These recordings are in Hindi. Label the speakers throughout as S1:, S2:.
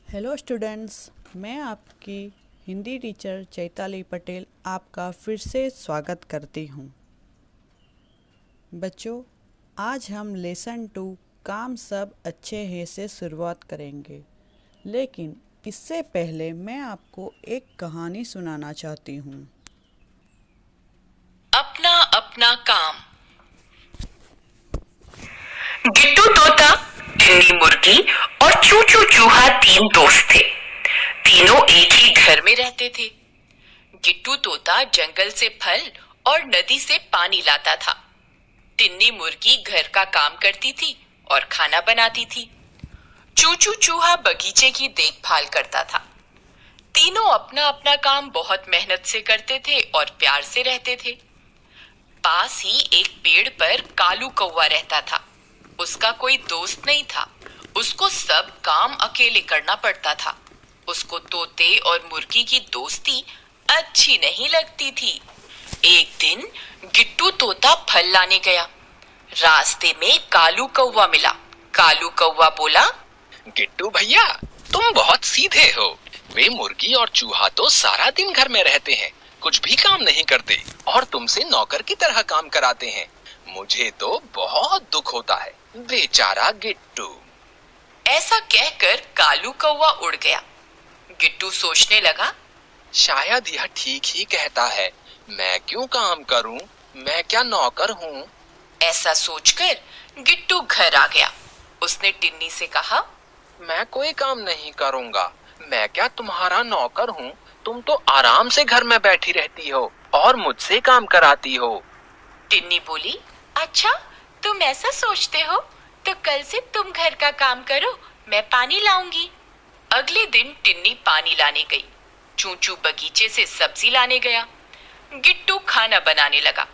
S1: हेलो स्टूडेंट्स, मैं आपकी हिंदी टीचर चैताली पटेल आपका फिर से स्वागत करती हूँ। बच्चों, आज हम लेसन 2 काम सब अच्छे हैं से शुरुआत करेंगे, लेकिन इससे पहले मैं आपको एक कहानी सुनाना चाहती हूँ।
S2: अपना अपना काम। गिट्टू तोता, टिन्नी मुर्गी और चूचू चूहा 3 दोस्त थे। तीनों एक ही घर में रहते थे। गिट्टू तोता जंगल से फल और नदी से पानी लाता था। टिन्नी मुर्गी घर का काम करती थी और खाना बनाती थी। चूचू चूहा बगीचे की देखभाल करता था। तीनों अपना अपना काम बहुत मेहनत से करते थे और प्यार से रहते थे। पास ही एक पेड़ पर कालू कौवा रहता था। उसका कोई दोस्त नहीं था। उसको सब काम अकेले करना पड़ता था। उसको तोते और मुर्गी की दोस्ती अच्छी नहीं लगती थी। एक दिन गिट्टू तोता फल लाने गया। रास्ते में कालू कौवा मिला। कालू कौवा बोला,
S3: गिट्टू भैया, तुम बहुत सीधे हो। वे मुर्गी और चूहा तो सारा दिन घर में रहते हैं, कुछ भी काम नहीं करते और तुमसे नौकर की तरह काम कराते हैं। मुझे तो बहुत दुख होता है, बेचारा गिट्टू।
S2: ऐसा कहकर कालू कौवा उड़ गया। गिट्टू सोचने लगा,
S3: शायद यह ठीक ही कहता है। मैं क्यों काम करूं? मैं क्या नौकर हूं?
S2: ऐसा सोचकर गिट्टू घर आ गया। उसने टिन्नी से कहा,
S3: मैं कोई काम नहीं करूंगा। मैं क्या तुम्हारा नौकर हूं? तुम तो आराम से घर में बैठी रहती हो और मुझसे काम कराती हो।
S2: टिन्नी बोली, अच्छा, तुम ऐसा सोचते हो तो कल से तुम घर का काम करो, मैं पानी लाऊंगी। अगले दिन टिन्नी पानी लाने गई। चूचू बगीचे से सब्जी लाने गया। गिट्टू खाना बनाने लगा।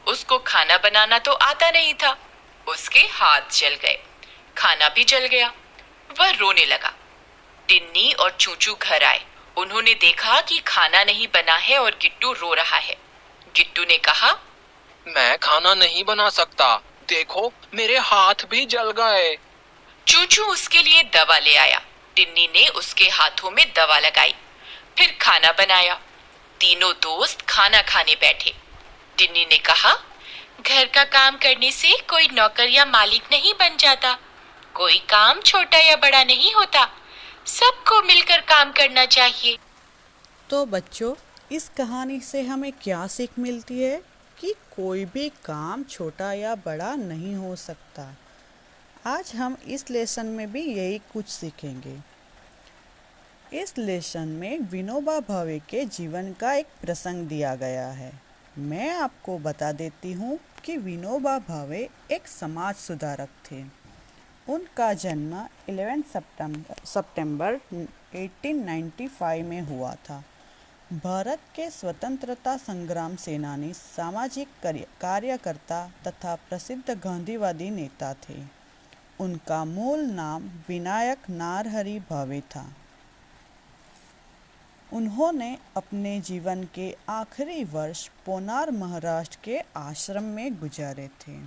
S2: उसको खाना बनाना तो आता नहीं था। उसके हाथ जल गए, खाना भी जल गया। वह रोने लगा। टिन्नी और चूचू घर आए। उन्होंने देखा कि खाना नहीं बना है और गिट्टू रो रहा है। गिट्टू ने कहा,
S3: मैं खाना नहीं बना सकता, देखो मेरे हाथ भी जल गए।
S2: चूचू उसके लिए दवा ले आया। टिन्नी ने उसके हाथों में दवा लगाई, फिर खाना बनाया। तीनों दोस्त खाना खाने बैठे। टिन्नी ने कहा, घर का काम करने से कोई नौकर या मालिक नहीं बन जाता। कोई काम छोटा या बड़ा नहीं होता, सबको मिलकर काम करना चाहिए।
S1: तो बच्चों, इस कहानी से हमें क्या सीख मिलती है कि कोई भी काम छोटा या बड़ा नहीं हो सकता। आज हम इस लेसन में भी यही कुछ सीखेंगे। इस लेसन में विनोबा भावे के जीवन का एक प्रसंग दिया गया है। मैं आपको बता देती हूँ कि विनोबा भावे एक समाज सुधारक थे। उनका जन्म 11 सितंबर 1895 में हुआ था। भारत के स्वतंत्रता संग्राम सेनानी, सामाजिक कार्यकर्ता तथा प्रसिद्ध गांधीवादी नेता थे। उनका मूल नाम विनायक नारहरि भावे था। उन्होंने अपने जीवन के आखिरी वर्ष पोनार, महाराष्ट्र के आश्रम में गुजारे थे।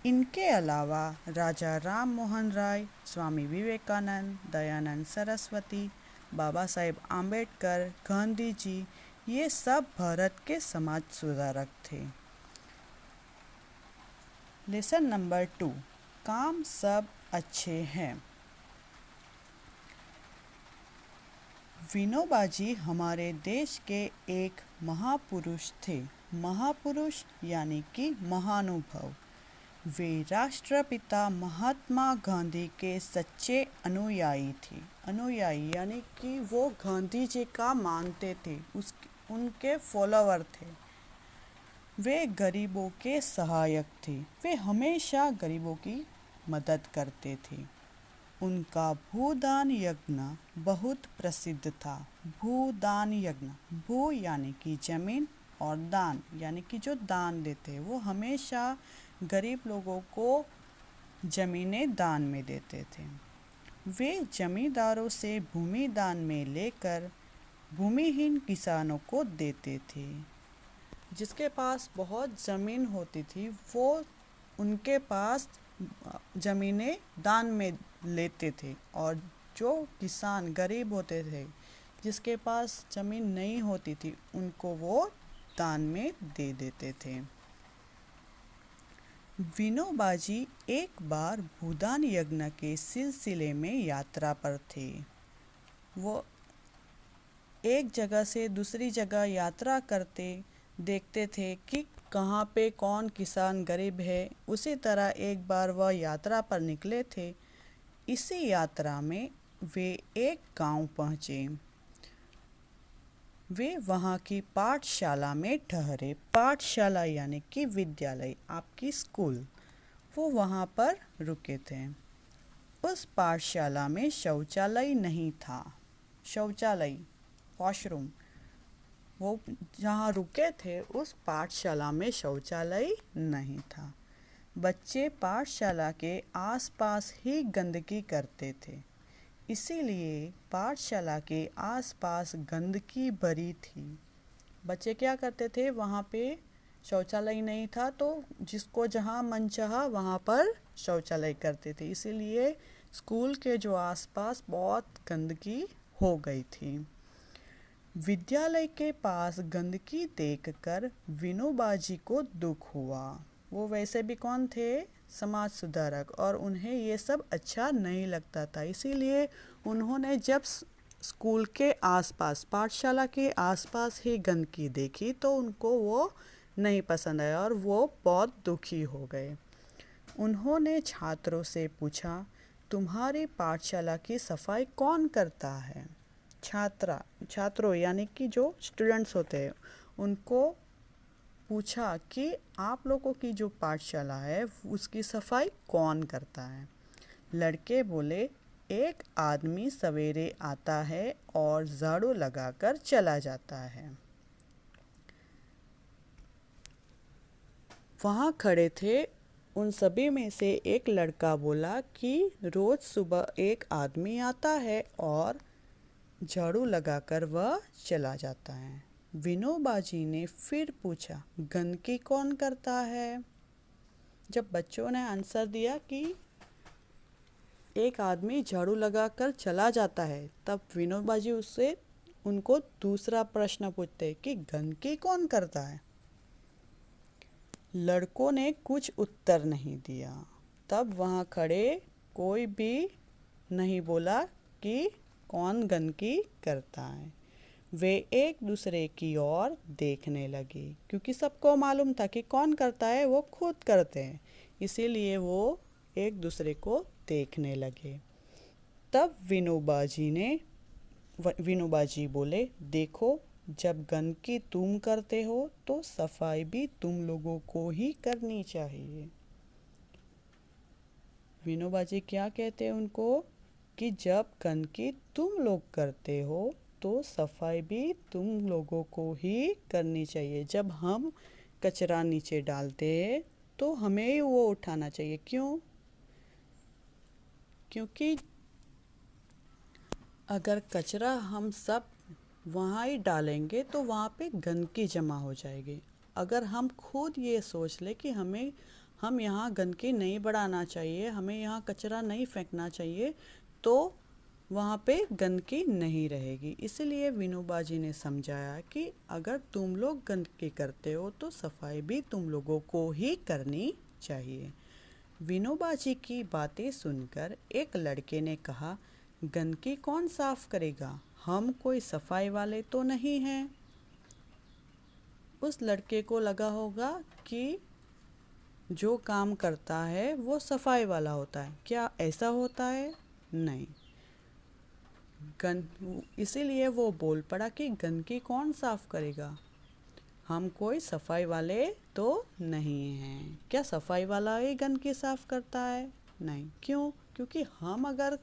S1: इनके अलावा राजा राम मोहन राय, स्वामी विवेकानंद, दयानंद सरस्वती, बाबा साहेब आम्बेडकर, गांधी जी, ये सब भारत के समाज सुधारक थे। लेसन नंबर 2, काम सब अच्छे हैं। विनोबा जी हमारे देश के एक महापुरुष थे। महापुरुष यानी कि महानुभव। वे राष्ट्रपिता महात्मा गांधी के सच्चे अनुयायी थे। अनुयायी यानी कि वो गांधी जी का मानते थे, उनके फॉलोवर थे। वे गरीबों के सहायक थे। वे हमेशा गरीबों की मदद करते थे। उनका भूदान यज्ञ बहुत प्रसिद्ध था। भूदान यज्ञ, भू यानी कि जमीन और दान यानी कि जो दान देते, वो हमेशा गरीब लोगों को ज़मीनें दान में देते थे। वे जमींदारों से भूमि दान में लेकर भूमिहीन किसानों को देते थे। जिसके पास बहुत ज़मीन होती थी, वो उनके पास ज़मीनें दान में लेते थे और जो किसान गरीब होते थे, जिसके पास ज़मीन नहीं होती थी, उनको वो दान में दे देते थे। विनोबाजी एक बार भूदान यज्ञ के सिलसिले में यात्रा पर थे। वो एक जगह से दूसरी जगह यात्रा करते देखते थे कि कहाँ पे कौन किसान गरीब है। उसी तरह एक बार वह यात्रा पर निकले थे। इसी यात्रा में वे एक गांव पहुँचे। वे वहाँ की पाठशाला में ठहरे। पाठशाला यानी कि विद्यालय, आपकी स्कूल, वो वहाँ पर रुके थे। उस पाठशाला में शौचालय नहीं था। शौचालय, वॉशरूम, वो जहाँ रुके थे उस पाठशाला में शौचालय नहीं था। बच्चे पाठशाला के आसपास ही गंदगी करते थे, इसीलिए पाठशाला के आसपास गंदगी भरी थी। बच्चे क्या करते थे, वहाँ पे शौचालय नहीं था तो जिसको जहाँ मन चाहा वहाँ पर शौचालय करते थे, इसीलिए स्कूल के जो आसपास बहुत गंदगी हो गई थी। विद्यालय के पास गंदगी देखकर विनोबाजी को दुख हुआ। वो वैसे भी कौन थे, समाज सुधारक, और उन्हें ये सब अच्छा नहीं लगता था। इसीलिए उन्होंने जब स्कूल के आसपास, पाठशाला के आसपास ही गंदगी देखी तो उनको वो नहीं पसंद आया और वो बहुत दुखी हो गए। उन्होंने छात्रों से तुम्हारी पाठशाला की सफाई कौन करता है? छात्रों यानी कि जो स्टूडेंट्स होते हैं उनको पूछा कि आप लोगों की जो पाठशाला है उसकी सफाई कौन करता है? लड़के बोले, एक आदमी सवेरे आता है और झाड़ू लगाकर चला जाता है। वहाँ खड़े थे उन सभी में से एक लड़का बोला कि रोज़ सुबह एक आदमी आता है और झाड़ू लगाकर वह चला जाता है। विनोबाजी ने फिर पूछा, गंदगी कौन करता है? जब बच्चों ने आंसर दिया कि एक आदमी झाड़ू लगाकर चला जाता है, तब विनोबाजी उनको दूसरा प्रश्न पूछते कि गंदगी कौन करता है? लड़कों ने कुछ उत्तर नहीं दिया। तब वहाँ खड़े कोई भी नहीं बोला कि कौन गंदगी करता है। वे एक दूसरे की ओर देखने लगे, क्योंकि सबको मालूम था कि कौन करता है वो खुद करते हैं, इसीलिए वो एक दूसरे को देखने लगे। तब विनोबाजी बोले, देखो, जब गंदगी तुम करते हो तो सफाई भी तुम लोगों को ही करनी चाहिए। विनोबाजी क्या कहते हैं उनको कि जब गंदगी तुम लोग करते हो तो सफाई भी तुम लोगों को ही करनी चाहिए। जब हम कचरा नीचे डालते हैं तो हमें ही वो उठाना चाहिए। क्यों? क्योंकि अगर कचरा हम सब वहाँ ही डालेंगे तो वहाँ पे गंदगी जमा हो जाएगी। अगर हम खुद ये सोच ले कि हम यहाँ गंदगी नहीं बढ़ाना चाहिए, हमें यहाँ कचरा नहीं फेंकना चाहिए, तो वहाँ पे गंदगी नहीं रहेगी। इसलिए विनोबाजी ने समझाया कि अगर तुम लोग गंदगी करते हो तो सफाई भी तुम लोगों को ही करनी चाहिए। विनोबाजी की बातें सुनकर एक लड़के ने कहा, गंदगी कौन साफ करेगा? हम कोई सफाई वाले तो नहीं हैं। उस लड़के को लगा होगा कि जो काम करता है वो सफाई वाला होता है। क्या ऐसा होता है? नहीं। इसीलिए वो बोल पड़ा कि गंदगी कौन साफ करेगा? हम कोई सफाई वाले तो नहीं हैं। क्या सफाई वाला ही गंदगी साफ करता है? नहीं। क्यों? क्योंकि हम अगर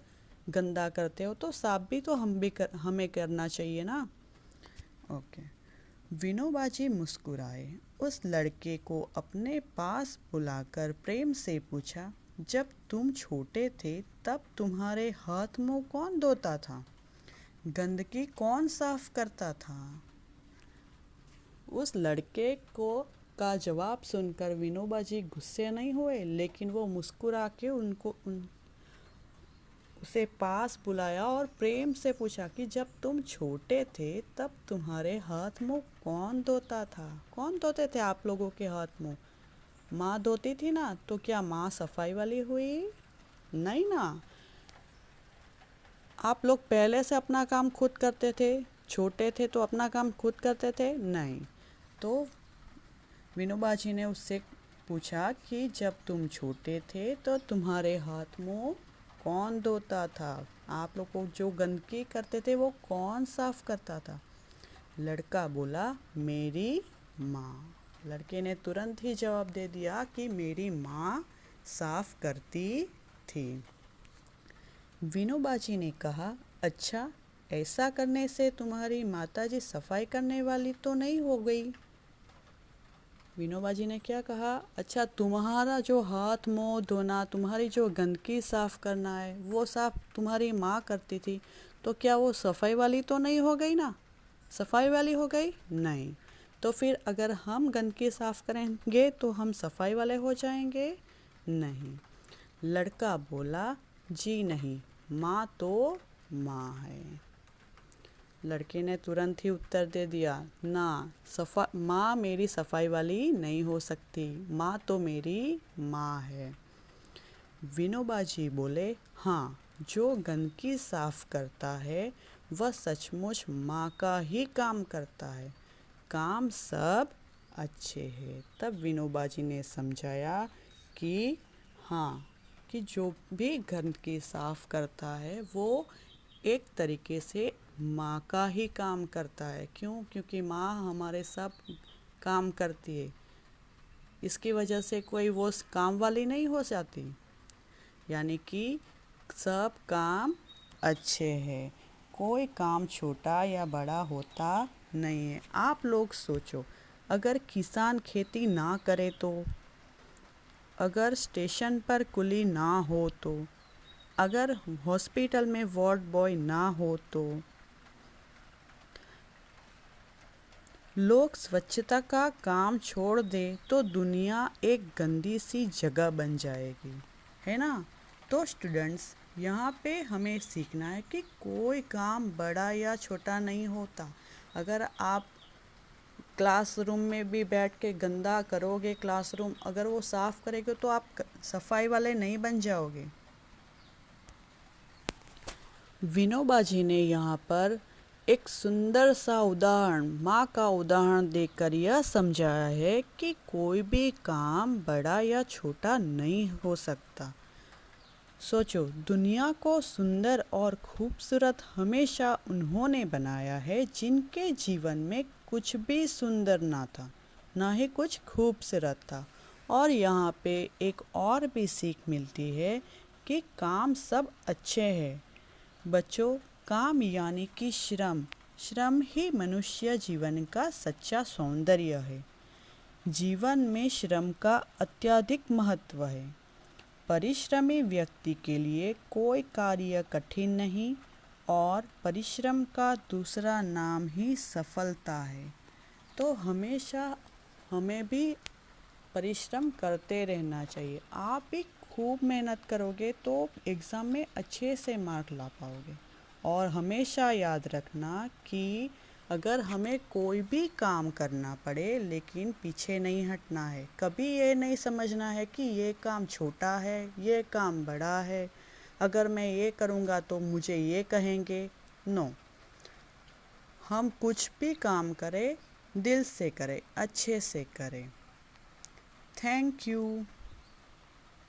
S1: गंदा करते हो तो साफ भी तो हमें करना चाहिए ना। ओके। विनोबाजी मुस्कुराए। उस लड़के को अपने पास बुलाकर प्रेम से पूछा, जब तुम छोटे थे तब तुम्हारे हाथ मुंह कौन धोता था? गंदगी कौन साफ करता था? उस लड़के का जवाब सुनकर विनोबाजी गुस्से नहीं हुए, लेकिन वो मुस्कुरा के उसे पास बुलाया और प्रेम से पूछा कि जब तुम छोटे थे तब तुम्हारे हाथ मुंह कौन धोता था? कौन धोते थे आप लोगों के हाथ मुंह? माँ धोती थी ना, तो क्या माँ सफाई वाली हुई? नहीं ना। आप लोग पहले से अपना काम खुद करते थे? छोटे थे तो अपना काम खुद करते थे? नहीं। तो विनोबा जी ने उससे पूछा कि जब तुम छोटे थे तो तुम्हारे हाथ मुंह कौन धोता था? आप लोग को जो गंदगी करते थे वो कौन साफ करता था? लड़का बोला, मेरी माँ। लड़के ने तुरंत ही जवाब दे दिया कि मेरी माँ साफ करती थी। विनोबा जी ने कहा, अच्छा, ऐसा करने से तुम्हारी माताजी सफाई करने वाली तो नहीं हो गई? विनोबा जी ने क्या कहा, अच्छा, तुम्हारा जो हाथ मुंह धोना, तुम्हारी जो गंदगी साफ करना है वो साफ तुम्हारी माँ करती थी, तो क्या वो सफाई वाली तो नहीं हो गई ना? सफाई वाली हो गई? नहीं। तो फिर अगर हम गंदगी साफ करेंगे तो हम सफाई वाले हो जाएंगे? नहीं। लड़का बोला, जी नहीं, माँ तो माँ है। लड़के ने तुरंत ही उत्तर दे दिया, ना, माँ मेरी सफाई वाली नहीं हो सकती, माँ तो मेरी माँ है। विनोबा जी बोले, हाँ, जो गंदगी साफ करता है वह सचमुच माँ का ही काम करता है, काम सब अच्छे हैं। तब विनोबा जी ने समझाया कि हाँ, कि जो भी गंदगी साफ करता है वो एक तरीके से माँ का ही काम करता है। क्यों? क्योंकि माँ हमारे सब काम करती है, इसकी वजह से कोई वो काम वाली नहीं हो जाती। यानी कि सब काम अच्छे हैं, कोई काम छोटा या बड़ा होता नहीं है। आप लोग सोचो, अगर किसान खेती ना करे तो, अगर स्टेशन पर कुली ना हो तो, अगर हॉस्पिटल में वार्ड बॉय ना हो तो, लोग स्वच्छता का काम छोड़ दे तो दुनिया एक गंदी सी जगह बन जाएगी, है ना? तो स्टूडेंट्स, यहाँ पे हमें सीखना है कि कोई काम बड़ा या छोटा नहीं होता। अगर आप क्लासरूम में भी बैठ के गंदा करोगे, क्लासरूम अगर वो साफ करेगे तो आप सफाई वाले नहीं बन जाओगे। विनोबा जी ने यहाँ पर एक सुंदर सा उदाहरण, माँ का उदाहरण देकर यह समझाया है कि कोई भी काम बड़ा या छोटा नहीं हो सकता। सोचो, दुनिया को सुंदर और खूबसूरत हमेशा उन्होंने बनाया है जिनके जीवन में कुछ भी सुंदर ना था, ना ही कुछ खूबसूरत था। और यहाँ पे एक और भी सीख मिलती है कि काम सब अच्छे हैं। बच्चों, काम यानी कि श्रम ही मनुष्य जीवन का सच्चा सौंदर्य है। जीवन में श्रम का अत्यधिक महत्व है। परिश्रमी व्यक्ति के लिए कोई कार्य कठिन नहीं और परिश्रम का दूसरा नाम ही सफलता है। तो हमेशा हमें भी परिश्रम करते रहना चाहिए। आप भी खूब मेहनत करोगे तो एग्ज़ाम में अच्छे से मार्क ला पाओगे। और हमेशा याद रखना कि अगर हमें कोई भी काम करना पड़े लेकिन पीछे नहीं हटना है। कभी ये नहीं समझना है कि ये काम छोटा है, ये काम बड़ा है, अगर मैं ये करूँगा तो मुझे ये कहेंगे। नो, हम कुछ भी काम करें दिल से करें, अच्छे से करें। Thank you.